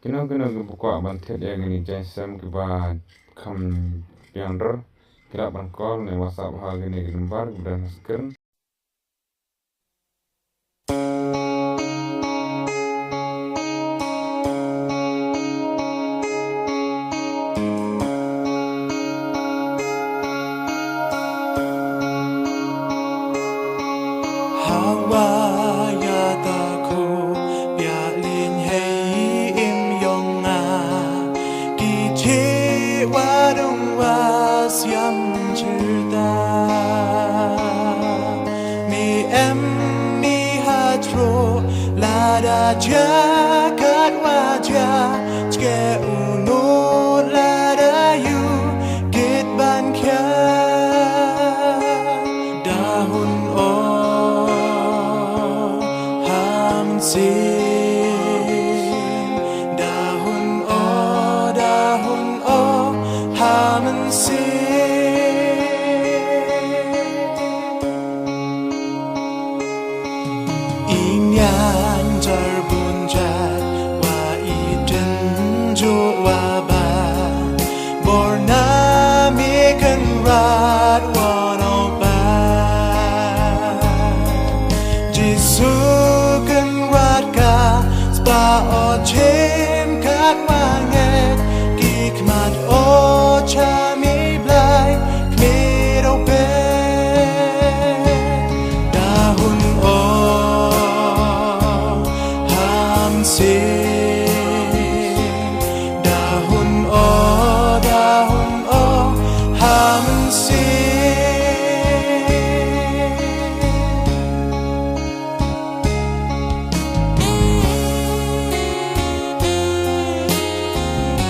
kino buka ban thiet ya gini jaiñsem ki ba kham biang kira ban call ne whatsapp ha gini number dan skrin jagat wajah jika unut ladayu git ban kya dahun hamsin dahun hamsin inyan terbunjat wa iden jua borna mikan rat wanoba jisu kan rat ka spa oche